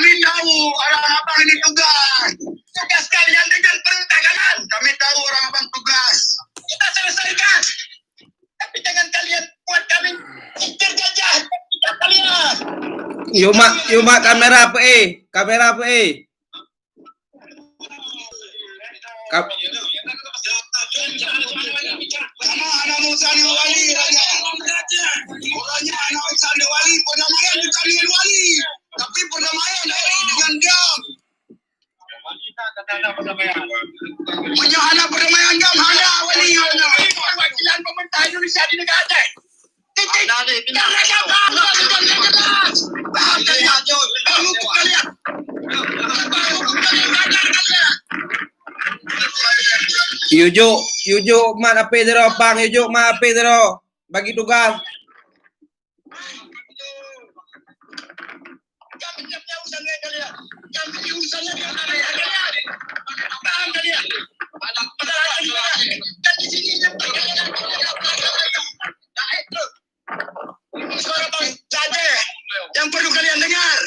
Kami tahu orang abang ini tugas. Tugas kalian dengan perintah kanan. Kami tahu orang abang tugas. Kita selesaikan. Tapi jangan kalian buat kami pikir gajah. Kita kalian. Yuma kamera apa Kamera apa Sama anak Musa ni wali raja. Orangnya anak Musa ni wali. Perdamaian bukan dengan wali. Tapi perdamaian dengan diam. Punya anak perdamaian gam hanya wali. Perwakilan pemerintah Indonesia di negara Aceh. Titik. Paham kalian? Paham kalian? Yujuk mat apa dero pang yujuk mat apa dero bagi tugas. Yang perlu kalian dengar,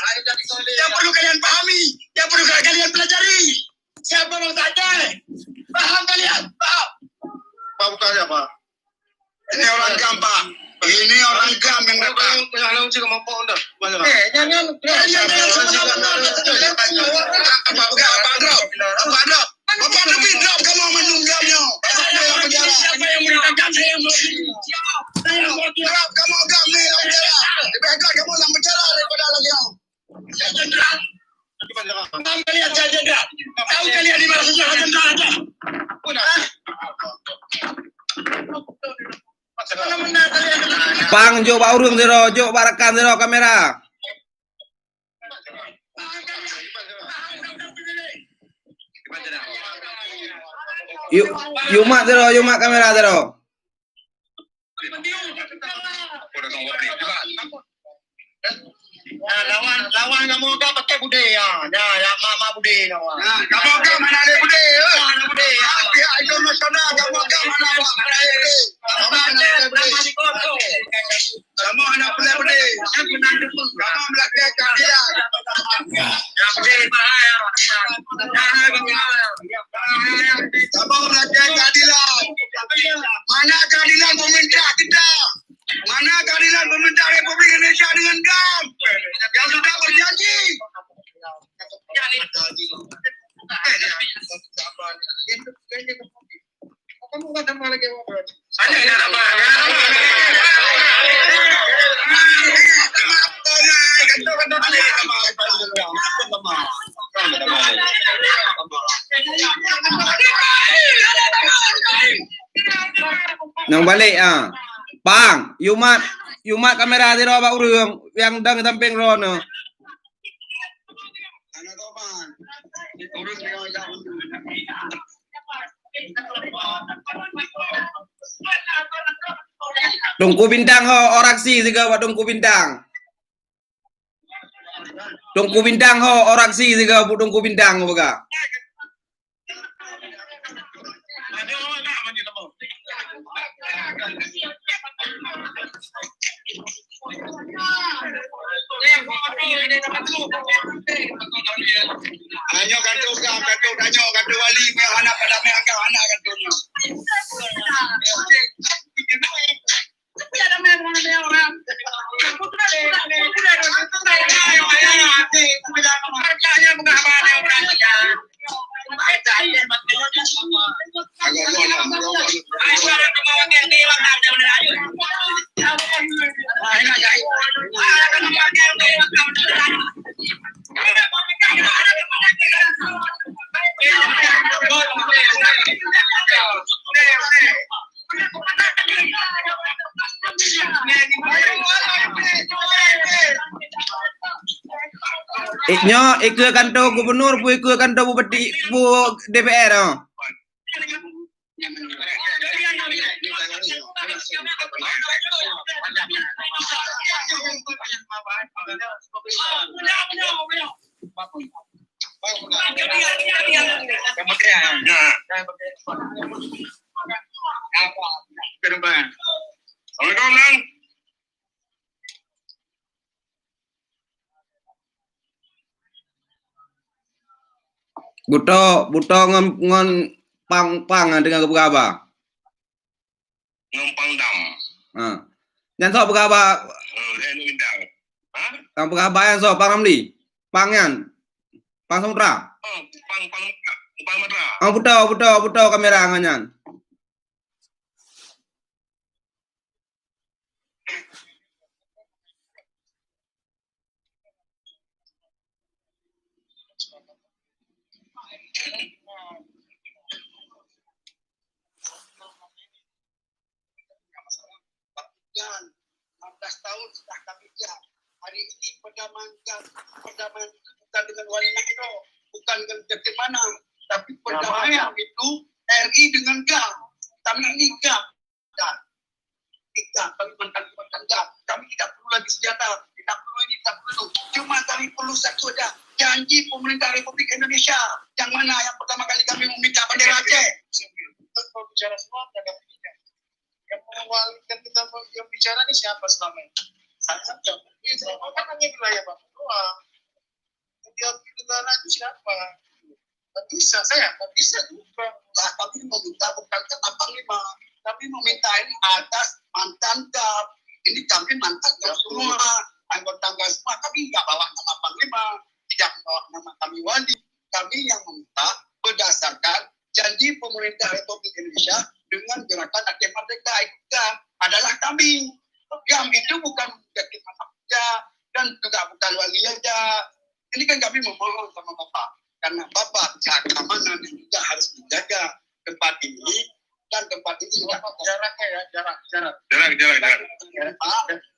yang perlu kalian pahami, yang perlu kalian pelajari. Siapa bangsa Aceh? Paham kalian? Paham? Pak bukan siapa? Ini orang gam, Pak. Ini orang gam yang datang. Jangan sih kemampu anda. Jangan Bapak lebih drop kamu menunggamnya. Siapa yang menunggang saya? Drop kamu gam ni dalam penjara. Lebih baik kamu dalam penjara daripada lagi yang. Saya jenderal. Tahu kalian saya jenderal. Tahu kalian di mana sejarah jenderal aja. Pang jo ba urung dero, jo barakan dero kamera. Yuma dero, Yuma kamera dero. Lawan kamu kan pakai budaya. Mama budaya lawan. Kamu kan mana ada budaya? Mana budaya? Pihak internasional kamu kan mana budaya? Kamu anak budaya. Kamu melakukan keadilan. Kamu melakukan keadilan. Mana keadilan pemerintah kita? Mana keadilan pemerintah Republik Indonesia dengan GAM yang sudah berjanji? Nang balik Bang, Yuma kamera dero ba urung yang dang tamping rono. Tungku bintang ho orang si juga wa tungku bintang. Tungku bintang ho orang si juga bu tungku bintang boga. Hanya kantor wali anak pada menganggap anak kantornya. Iknyo ikut kantor gubernur pu ikut kantor bupati bu DPR Assalamualaikum. buto ngon pang dengan begaba. Ngempang dam. Nyan so begaba. Lendang. Hah? Ang begaba yan so pang Ramli. Pang yan. Pang Samudra. Pang Madra. Buto kamera nganyan. Dan 16 tahun sudah kami lihat. Hari ini perdamaian itu bukan dengan wali negara, bukan dengan bagaimana, tapi perdamaian itu RI dengan GAM. Kami ini GAM. Dan kami mantan GAM. Kami tidak perlu lagi senjata, tidak perlu ini, tidak perlu itu. Cuma kami perlu satu saja, janji pemerintah Republik Indonesia. Yang mana yang pertama kali kami meminta bendera Aceh. Kalau bicara semua, ada pilihan. Yang mengawalkan kita yang bicara ini siapa selama ini? Saya saja. Kan hanya wilayah Bapak doang. Yang negara itu siapa? Tidak bisa, saya tidak bisa juga. Nah, kami meminta bukan kata Panglima. Kami meminta ini atas mantan GAP. Ini kami mantan GAP semua. Anggota GAP semua. Kami tidak bawa nama Panglima. Tidak bawa nama kami wali. Kami yang meminta berdasarkan janji pemerintah Republik Indonesia dengan gerakan Aceh Merdeka itu adalah kami. GAM itu bukan menjadi manusia dan juga bukan wali aja. Ini kan kami memohon sama Bapak. Karena Bapak keamanan juga harus menjaga tempat ini dan tempat ini juga jaraknya ya, jarak.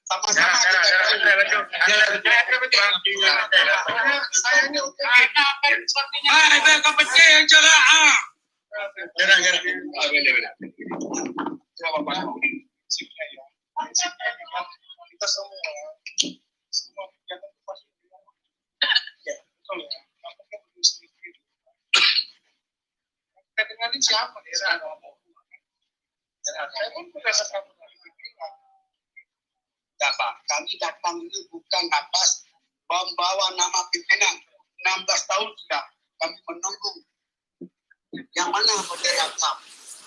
Sama-sama saya ini untuk kita semua kegiatan itu pasti ya, betul ya. Kita dengarin siapa ya? Saya pun berdasarkan Pak, kami datang ini bukan atas membawa nama pimpinan. 16 tahun sudah kami menunggu. Yang mana bendera GAP,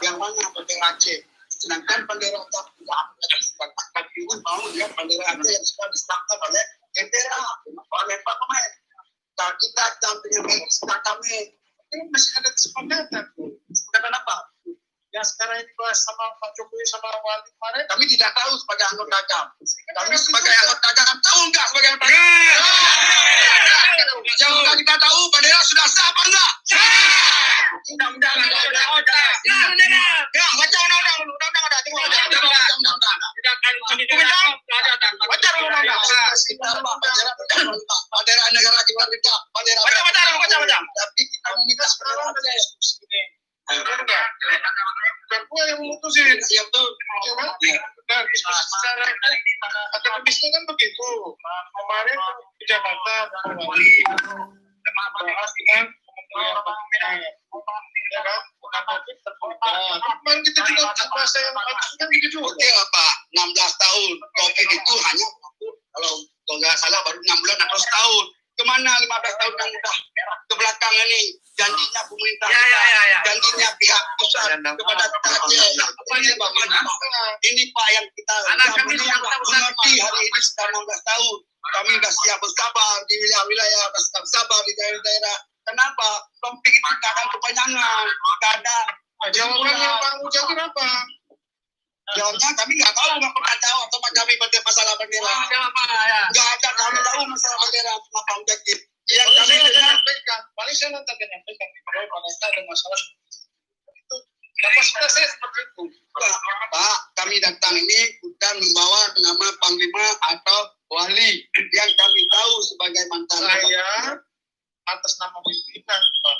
yang mana bendera Aceh. Sedangkan bendera GAP tidak ada disebutkan. Kami ingin mau lihat bendera Aceh yang sudah disebutkan oleh bendera oleh parlemen. Kalau kita dampingi dengan kami, ini masih ada kesepakatan. Kesepakatan apa? Yang sekarang ini bahas sama Pak Jokowi sama Wali kemarin, kami tidak tahu sebagai anggota GAM. Kami sebagai anggota GAM tahu nggak sebagai anggota GAM? Yang sudah kita tahu bendera sudah sah apa enggak? Undang-undang ada. Ya, baca undang-undang ada. Tengok undang-undang. Baca undang-undang. Bendera negara kita minta bendera. Baca. Tapi kita meminta sekarang ada diskusi ini. Bukan gue yang memutusin. Iya betul. Dan secara akademisnya kan begitu. Kemarin di Jakarta wali bahas dengan ya kan? Kemarin kita juga bahasa yang kan gitu juga. Oke lah Pak, 16 tahun. COVID itu hanya kalau nggak salah baru 6 bulan atau setahun. Kemana 15 tahun yang udah ke belakang ini? Janjinya pemerintah janjinya pihak pusat kepada kita. Ini Pak yang kita mengerti hari ini sudah 16 tahun. Kami sudah siap bersabar di wilayah-wilayah, bersiap sabar di daerah-daerah. Kenapa? Konflik itu tidak akan kepanjangan. Tidak ada. Jawabannya Pak Mujahid apa? Jawabnya kami nggak tahu, nggak pernah tahu atau kami berdiri masalah bendera. Nggak ada kami tahu masalah bendera apa objektif. Yang kami menyampaikan, paling saya nanti akan menyampaikan bahwa pada ada masalah itu kapasitas saya seperti itu. Pak, kami datang ini bukan membawa nama Panglima atau Wali yang kami tahu sebagai mantan. Saya atas nama pimpinan, Pak,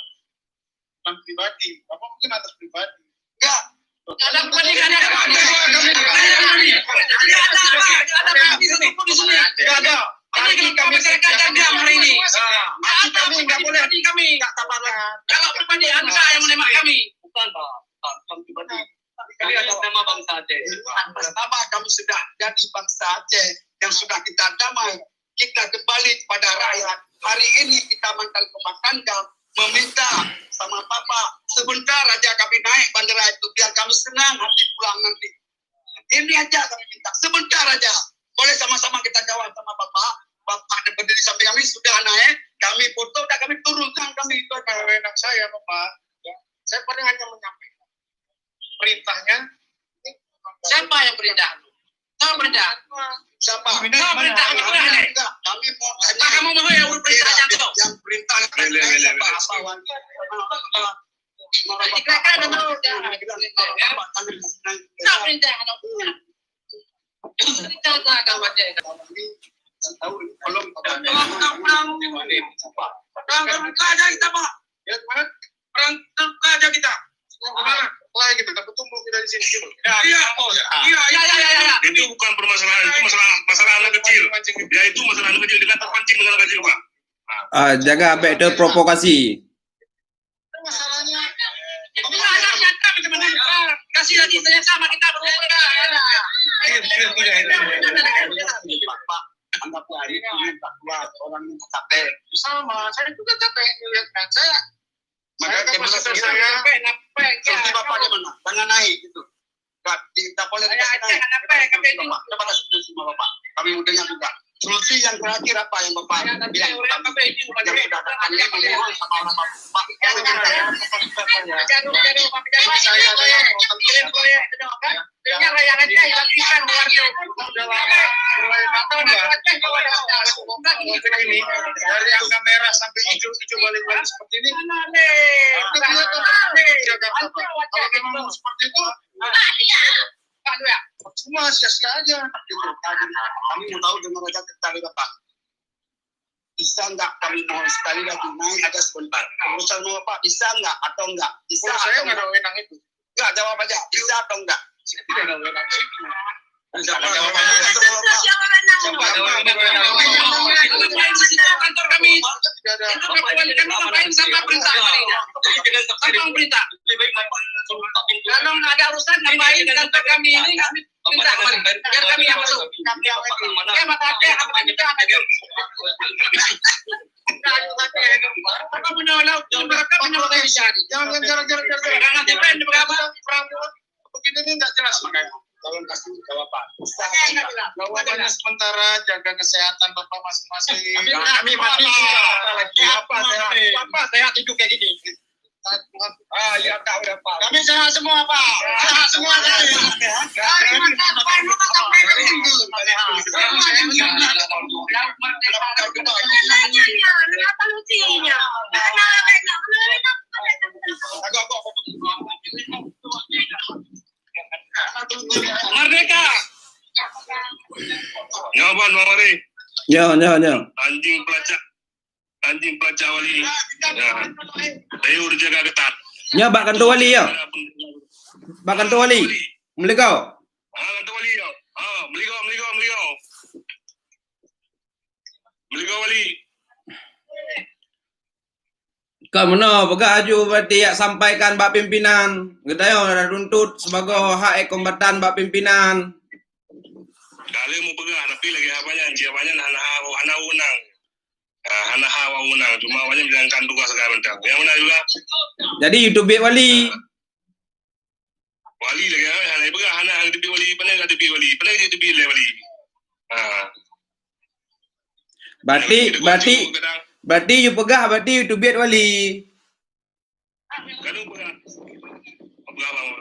bukan pribadi. Bapak mungkin atas pribadi. Enggak. Ada perbandingan yang ada. Kami serahkan dia hari ini. Kami nggak boleh. Kami nggak tabaran. Kalau pribadi Anda yang menembak kami. Bukan Pak pribadi. Kami ada nama bangsa Aceh. Atas nama kami sudah jadi bangsa Aceh yang sudah kita damai. Kita kembali kepada rakyat. Hari ini kita mantan komandan GAM. meminta sama Papa sebentar aja kami naik bandara itu biar kami senang hati pulang nanti. Ini aja kami minta sebentar aja. Boleh sama-sama kita jawab sama Bapak. Bapak ada berdiri sampai kami sudah naik, kami foto dan kami turunkan kami itu kewenangan saya Bapak. Ya. Saya paling hanya menyampaikan perintahnya. Siapa yang perintah? Kau perintah? Siapa? Kau perintah kami enggak. Kami mau tanya. Kamu mau yang urut perintah yang perintah siapa? Itu bukan permasalahan, itu masalah anak kecil. Ya itu masalah anak kecil dengan terpancing dengan anak kecil, Pak. Jaga betul provokasi. Masalahnya kasih lagi saya sama kita berdua. Pak, anggap hari ini orang yang capek. Sama, saya juga capek melihatkan saya. Maka kapasitas saya seperti Bapak di mana? Jangan naik gitu. Tidak boleh dikasih naik. Coba kasih itu sama Bapak. Kami mau dengar juga. Solusi yang terakhir apa yang Bapak bilang? Yang sudah ada kami memohon sama orang Bapak. Dari angka merah sampai hijau balik-balik seperti ini. Kalau memang seperti itu, cuma sia-sia aja. Kami mau tahu dengan raja dari Bapak. Bisa enggak kami mohon sekali lagi naik aja sebentar. Urusan sama Bapak bisa enggak atau enggak? Bisa atau enggak? Wenang itu. Enggak, jawab aja. Bisa atau enggak? Tidak ada wenang. Kantor kami kalau ada urusan ngapain kantor kami ini minta biar kami yang masuk. Begini nggak jelas makanya. Tolong kasih jawaban. Jawabannya sementara jaga kesehatan Bapak masing-masing. Kami mati apa sehat hidup kayak gini. Ya Pak, udah Pak. Kami sehat semua Pak. Sehat semua Merdeka. Jawaban Bang Mari. Ya. Anjing pelacak wali. Ya. Saya udah jaga ketat. Ya, Bak Kantor Wali ya. Bak Kantor Wali. Melikau. Kantor wali ya. Melikau. Melikau wali. Kau mana pegah aju berarti ya sampaikan Bak Pimpinan. Kita ada runtut sebagai hak kombatan Bak Pimpinan. Kali mau pegah tapi lagi apanya hana unang. Hana hawa unang cuma banyak menjalankan tugas sekarang bentang. Yang mana juga? Jadi YouTube Wali. Wali lagi hana pegah hana TV wali, pandai enggak TV wali, pandai jadi TV wali. Berarti you pegah berarti YouTube Wali. Kadang pegah. Pegah bang.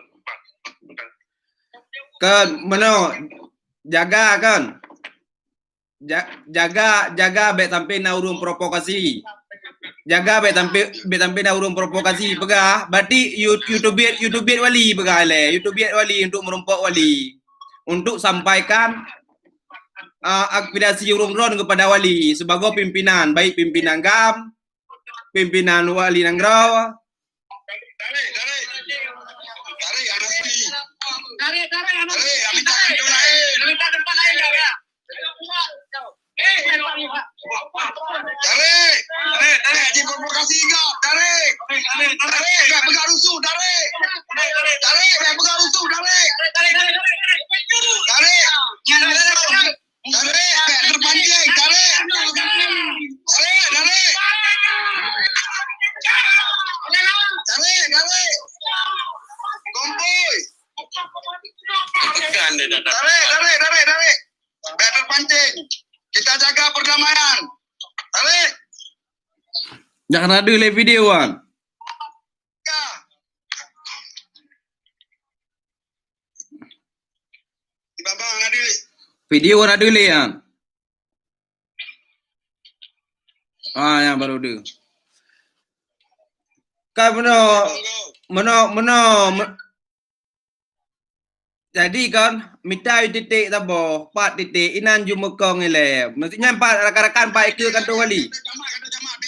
Kan mana jaga kan? Jaga bet sampai na urung provokasi. Jaga bet sampai na urung provokasi pegah. Berarti YouTube Wali pegah le. YouTube Wali untuk merompok Wali. Untuk sampaikan aspirasi urung ron kepada Wali sebagai pimpinan, baik pimpinan GAM, pimpinan Wali Nangrau. Jangan ada live video kan. Ya. Di babang ada. Video kan ada le kan. Yang baru ada. Kan jadi kan minta titik tabo, 4 titik inan jumukong ile. Maksudnya 4 rakan-rakan 4 ekor kan tu wali. Jamak